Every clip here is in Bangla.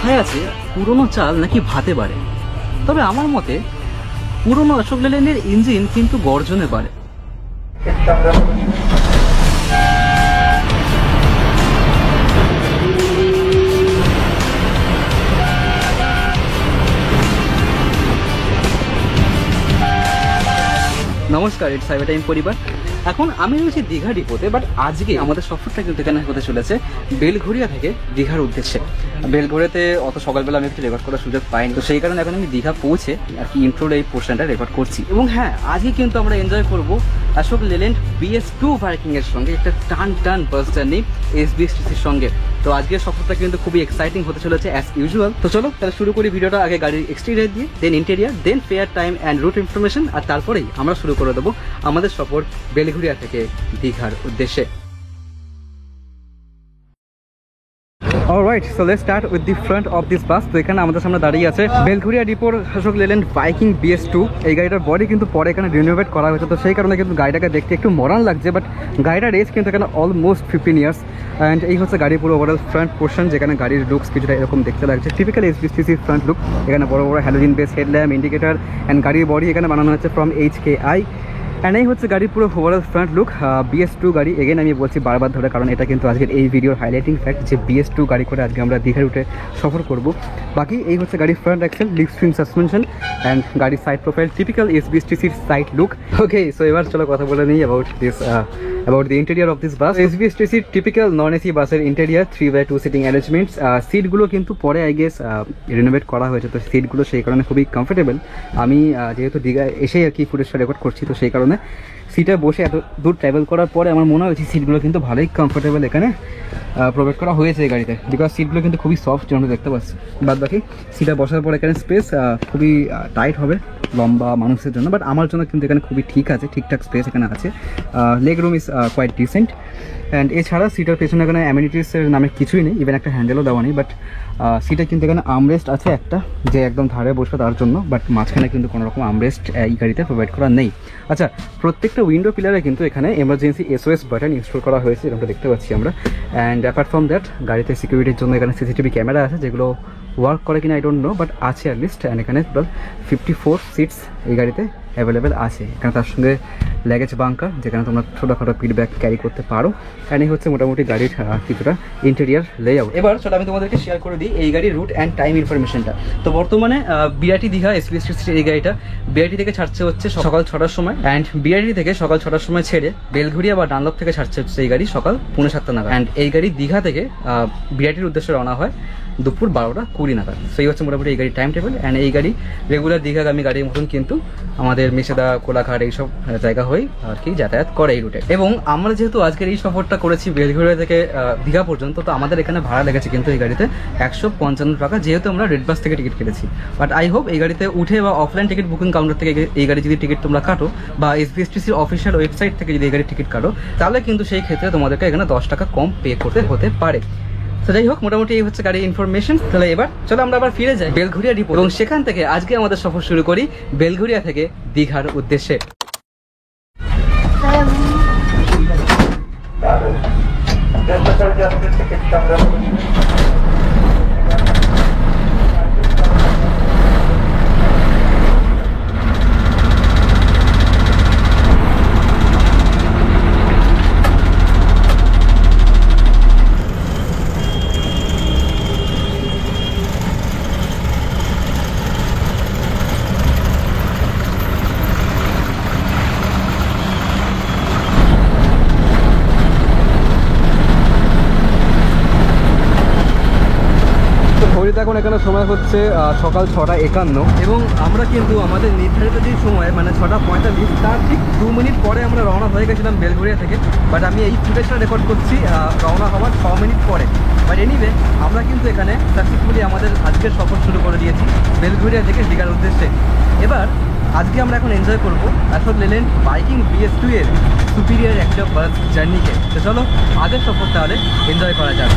কথায় আছে পুরনো চাল নাকি ভাতে বাড়ে, তবে আমার মতে পুরনো অশোক লেল্যান্ডের ইঞ্জিন কিন্তু গর্জনে বাড়ে। নমস্কার, ইটস সাইবার টাইম পরিবার। এখন আমি রয়েছি দীঘা ডিপোতে, বাট আজকে আমাদের সফরটা কিন্তু এখানে হতে চলেছে বেলঘরিয়া থেকে দীঘার উদ্দেশ্যে। বেলঘরিয়াতে অত সকালবেলা আমি একটু রেকর্ড করার সুযোগ পাইনি, তো সেই কারণে এখন আমি দীঘা পৌঁছে আর কি ইন্ট্রোর এই পোর্শনটা রেকর্ড করছি। এবং হ্যাঁ, আজকে কিন্তু আমরা এনজয় করবো অশোক লেল্যান্ড BS2 ভাইকিং এর সঙ্গে একটা টান বাস জার্নি SBSTCর সঙ্গে। তো আজকের সফরটা কিন্তু খুবই এক্সাইটিং হতে চলেছে অ্যাজ ইউজুয়াল। তো চলো তাহলে শুরু করি ভিডিওটা। আগে গাড়ির এক্সটেরিয়ার দিয়ে, then interior, then fare time and route information, আর তারপরেই আমরা শুরু করে দেবো আমাদের সফর বেলঘরিয়া থেকে দীঘার উদ্দেশ্যে। Alright, so let's start with the front of this bus. তো এখানে আমাদের সামনে দাঁড়িয়ে আছে বেলঘরিয়া ডিপোর অশোক লেল্যান্ড ভাইকিং BS2। এই গাড়িটার বডি কিন্তু পরে এখানে রিনোভেট করা হয়েছে, তো সেই কারণে কিন্তু গাড়িটাকে দেখতে একটু মডার্ন লাগছে, বাট গাড়িটার এজ কিন্তু এখানে অলমোস্ট 15 ইয়ার্স। অ্যান্ড এই হচ্ছে গাড়ির পুরো ওভারঅল ফ্রন্ট পোর্শন, যেখানে গাড়ির লুকস কিছুটা এরকম দেখতে লাগছে টিপিক্যাল SBSTC ফ্রন্ট লুক। এখানে বড় বড় halogen base headlamp, indicator and গাড়ির বডি এখানে বানানো হচ্ছে ফ্রম HKI। অ্যান্ড এই হচ্ছে গাড়ির পুরো ওভারঅল ফ্রন্ট লুক। BS2 গাড়ি, এগেন আমি বলছি বারবার ধরে, কারণ এটা কিন্তু আজকের এই ভিডিওর হাইলাইটিং ফ্যাক্ট যে BS2 গাড়ি করে আজকে আমরা দীঘা রুটে সফর করব। বাকি এই হচ্ছে গাড়ির front axle, leaf spring suspension and গাড়ির সাইড প্রোফাইল, টিপিক্যাল SBSTCর সাইড লুক। ওকে, সো এবার চলো কথা বলে নিই about the interior of this bus. SBSTC typical non-AC বাসের ইন্টেরিয়ার 3x2 সিটিং অ্যারেঞ্জমেন্টস। সিটগুলো কিন্তু পরে আই গেস রিনোভেট করা হয়েছে, তো সিটগুলো সেই কারণে খুবই কমফোর্টেবল। আমি যেহেতু দীঘায় এসেই আর কি ফুটেজটা রেকর্ড করছি, তো সেই কারণে সিটে বসে এত দূর ট্রাভেল করার পরে আমার মনে হয়েছে সিটগুলো কিন্তু ভালোই কমফোর্টেবল এখানে প্রোভাইড করা হয়েছে এই গাড়িতে, বিকজ সিটগুলো কিন্তু খুবই সফট, যেমন দেখতে পাচ্ছি। বাদ বাকি সিটে বসার পর এখানে স্পেস খুবই টাইট হবে লম্বা মানুষের জন্য, বাট আমার জন্য কিন্তু এখানে খুবই ঠিক আছে, ঠিকঠাক স্পেস এখানে আছে। Leg room is quite decent. And এছাড়া সিটের পেছনে এখানে অ্যামিনিটিসের নামে কিছুই নেই, ইভেন একটা হ্যান্ডেলও দেওয়া নেই, বাট সিটে কিন্তু এখানে আর্মরেস্ট আছে একটা, যে একদম ধারে বসবে তার জন্য, বাট মাঝখানে কিন্তু কোনো রকম আর্মরেস্ট এই গাড়িতে প্রোভাইড করা নেই। আচ্ছা, প্রত্যেকটা উইন্ডো পিলারে কিন্তু এখানে এমার্জেন্সি SOS বাটন ইনস্টল করা হয়েছে, এরকমটা দেখতে পাচ্ছি আমরা। অ্যান্ড অ্যাপার্ট ফ্রম দ্যাট গাড়িতে সিকিউরিটির জন্য এখানে CCTV ক্যামেরা আছে, যেগুলো ওয়ার্ক করে কিনা আই ডোন্ট নো, বাট আছে অ্যাটলিস্ট। অ্যান্ড এখানে টোটাল 54 সিটস এই গাড়িতে অ্যাভেলেবেল আছে। এখানে তার সঙ্গে ল্যাগেজ বাঙ্কার, যেখানে তোমরা ছোটোখাটো পিডব্যাক ক্যারি করতে পারো। অ্যান্ড এই হচ্ছে মোটামুটি গাড়ির কিছুটা ইন্টেরিয়ার লেআউট। এবার চলো আমি তোমাদেরকে শেয়ার করে দিই এই গাড়ির রুট অ্যান্ড টাইম ইনফরমেশনটা। তো বর্তমানে বিআরটি দীঘা SBSTC এই গাড়িটা বিআরটি থেকে ছাড়ছে হচ্ছে সকাল 6টার সময়, অ্যান্ড বিআরটি থেকে সকাল 6টার সময় ছেড়ে বেলঘরিয়া বা ডানলপ থেকে ছাড়ছে হচ্ছে এই গাড়ি সকাল 7:45 নাগাদ। অ্যান্ড এই গাড়ি দীঘা থেকে বিআরটির উদ্দেশ্যে রওনা হয় দুপুর 12:20 নাগাদ। সেই হচ্ছে মোটামুটি এই গাড়ির টাইম টেবিল। অ্যান্ড এই গাড়ি রেগুলার দীঘাগামী গাড়ির মতন কিন্তু আমাদের মেছেদা, কোলাঘাট এইসব জায়গা হয়ে আর কি যাতায়াত করে এই রুটে। এবং আমরা যেহেতু আজকের এই সফরটা করেছি বেলঘরিয়া থেকে দীঘা পর্যন্ত, তো আমাদের এখানে ভাড়া লেগেছে কিন্তু এই গাড়িতে 155 টাকা, যেহেতু আমরা রেড বাস থেকে টিকিট কেটেছি। বাট আই হোপ এই গাড়িতে উঠে বা অফলাইন টিকিট বুকিং কাউন্টার থেকে এই গাড়ি যদি টিকিট তোমরা কাটো, বা SBSTCর অফিসিয়াল ওয়েবসাইট থেকে যদি এই গাড়ির টিকিট কাটো, তাহলে কিন্তু সেই ক্ষেত্রে তোমাদেরকে এখানে 10 টাকা কম পে করতে হতে পারে। তো যাই হোক, মোটামুটি এই হচ্ছে গাড়ির ইনফরমেশন। তাহলে এবার চলো আমরা আবার ফিরে যাই বেলঘরিয়া ডিপো, এবং সেখান থেকে আজকে আমাদের সফর শুরু করি বেলঘরিয়া থেকে দীঘার উদ্দেশ্যে। এখন এখানে সময় হচ্ছে সকাল 6:51, এবং আমরা কিন্তু আমাদের নির্ধারিত যে সময় মানে 6:45 তার ঠিক 2 মিনিট পরে আমরা রওনা হয়ে গেছিলাম বেলঘরিয়া থেকে। বাট আমি এই ফুটেজটা রেকর্ড করছি রওনা হওয়ার 6 মিনিট পরে। বাট এনিওয়ে, আমরা কিন্তু এখানে সাকসেসফুলি আমাদের আজকের সফর শুরু করে দিয়েছি বেলঘরিয়া থেকে দীঘার উদ্দেশ্যে। এবার আজকে আমরা এখন এনজয় করবো অশোক লেল্যান্ড ভাইকিং BS2 এর সুপিরিয়ার একটা বাস জার্নিকে। তো চলো আগের সফর তাহলে এনজয় করা যাক।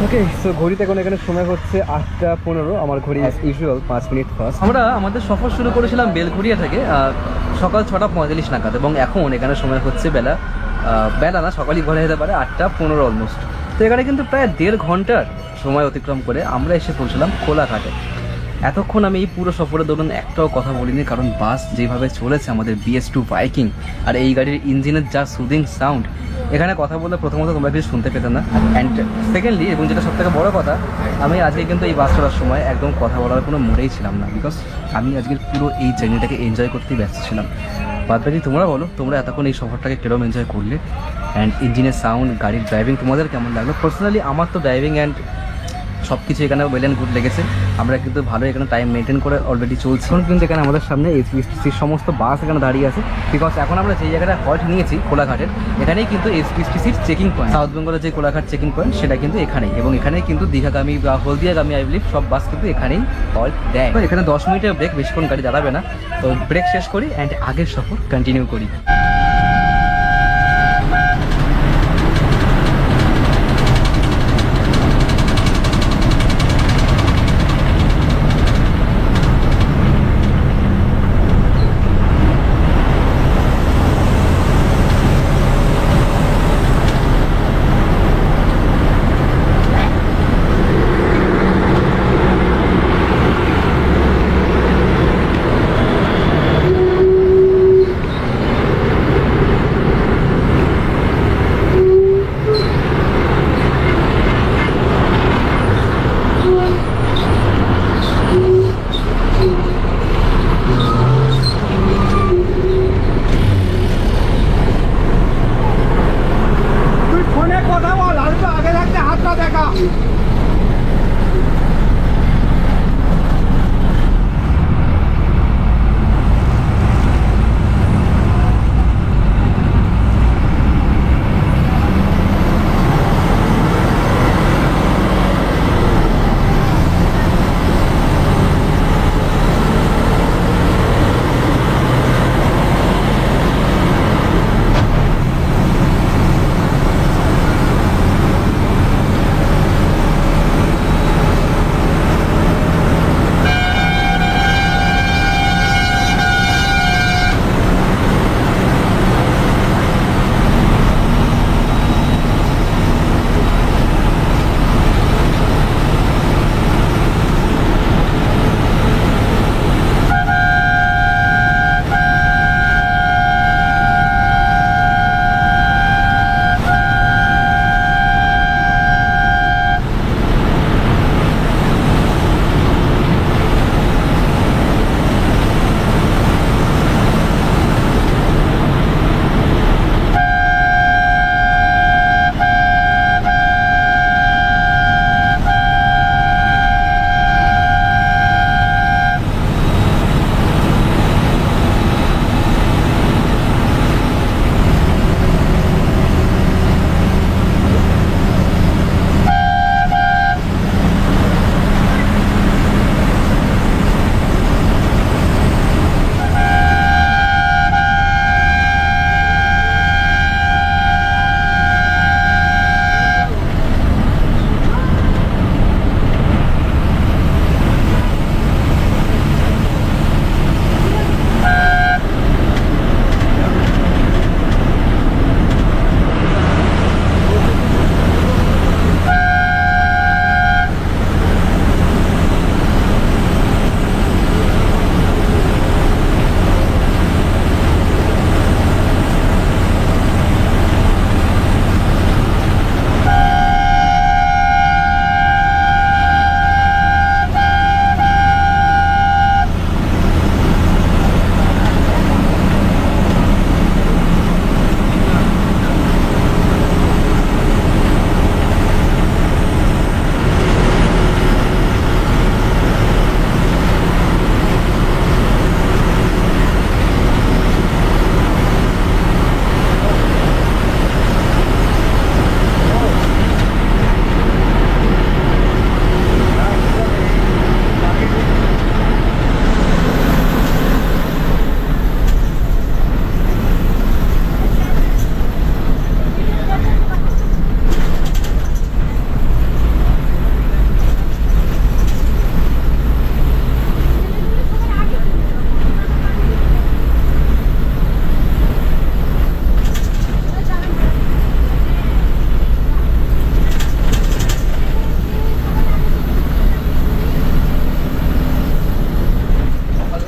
ওকে, সো ঘড়িতে এখন এখানে সময় হচ্ছে 8টা 15। আমার ঘড়ি অ্যাজ ইউজুয়াল 5 মিনিট ফার্স্ট। আমরা আমাদের সফর শুরু করেছিলাম বেলঘরিয়া থেকে সকাল 6টা 45 নাগাদ, এবং এখন এখানে সময় হচ্ছে বেলা না, সকালই বলা যেতে পারে 8টা 15 অলমোস্ট। তো এখানে কিন্তু প্রায় 1.5 ঘন্টার সময় অতিক্রম করে আমরা এসে পৌঁছলাম কোলাঘাটে। এতক্ষণ আমি এই পুরো সফরে ধরুন একটাও কথা বলিনি, কারণ বাস যেভাবে চলেছে আমাদের BS2 বাইকিং, আর এই গাড়ির ইঞ্জিনের যা সুদিং সাউন্ড, এখানে কথা বললে প্রথমত তোমরা কিছু শুনতে পেতে না, অ্যান্ড সেকেন্ডলি, এবং যেটা সবথেকে বড় কথা, আমি আজকে কিন্তু এই বাস চলার সময় একদম কথা বলার কোনো মুডেই ছিলাম না, বিকজ আমি আজকের পুরো এই জার্নিটাকে এনজয় করতেই ব্যস্ত ছিলাম। বাদ বাকি তোমরা বলো, তোমরা এতক্ষণ এই সফরটাকে কিরকম এনজয় করলে, অ্যান্ড ইঞ্জিনের সাউন্ড, গাড়ির ড্রাইভিং তোমাদের কেমন লাগলো? পার্সোনালি আমার তো ড্রাইভিং অ্যান্ড সব কিছু এখানে ওয়েল অ্যান্ড গুড লেগেছে। আমরা কিন্তু ভালো এখানে টাইম মেনটেন করে অলরেডি চলছি। এখন কিন্তু এখানে আমাদের সামনে SBSTCর সমস্ত বাস এখানে দাঁড়িয়ে আছে, বিকজ এখন আমরা যেই জায়গাটা হল্ট নিয়েছি কোলাঘাটের, এখানেই কিন্তু SBSTCর চেকিং পয়েন্ট, সাউথ বেঙ্গলের যে কোলাঘাট চেকিং পয়েন্ট সেটা কিন্তু এখানেই, এবং এখানেই কিন্তু দীঘাগামী বা হলদিয়াগামী আই বিলিভ সব বাস কিন্তু এখানেই হল্ট দেয়। তো এখানে 10 মিনিটের ব্রেক, বেশিক্ষণ গাড়ি দাঁড়াবে না, তো ব্রেক শেষ করি অ্যান্ড আগের সফর কন্টিনিউ করি।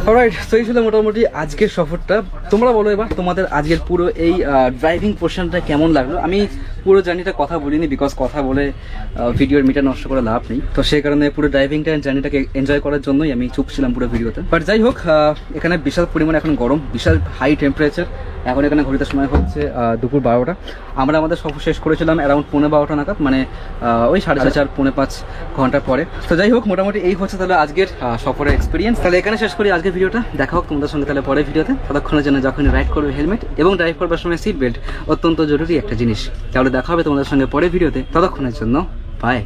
অলরাইট, তো এই ছিল মোটামুটি আজকের সফরটা। তোমরা বলো এবার তোমাদের আজকের পুরো এই ড্রাইভিং পোর্শনটা কেমন লাগলো। আমি পুরো জার্নিটা কথা বলিনি, বিকজ কথা বলে ভিডিওর মিটার নষ্ট করে লাভ নেই। তো সেই কারণে পুরো ড্রাইভিংটা জার্নিটাকে এনজয় করার জন্যই আমি চুপ ছিলাম পুরো ভিডিওতে। বাট যাই হোক, এখানে বিশাল পরিমাণে এখন গরম, বিশাল হাই টেম্পারেচার। এখন এখানে ঘড়িতে সময় হচ্ছে দুপুর 12টা। আমরা আমাদের সফর শেষ করেছিলাম অ্যারাউন্ড 12:15 নাগাদ, মানে ওই 4:30 4-5 ঘন্টা পরে। তো যাই হোক, মোটামুটি এই হচ্ছে তাহলে আজকের সফরের এক্সপিরিয়েন্স। তাহলে এখানে শেষ করি আজকের ভিডিওটা। দেখা হোক তোমাদের সঙ্গে তাহলে পরের ভিডিওতে। ততক্ষণের জন্য যখন রাইড করবে হেলমেট এবং ড্রাইভ করবার সময় সিট বেল্ট অত্যন্ত জরুরি একটা জিনিস। তাহলে দেখা হবে তোমাদের সঙ্গে পরের ভিডিওতে। ততক্ষণের জন্য বাই।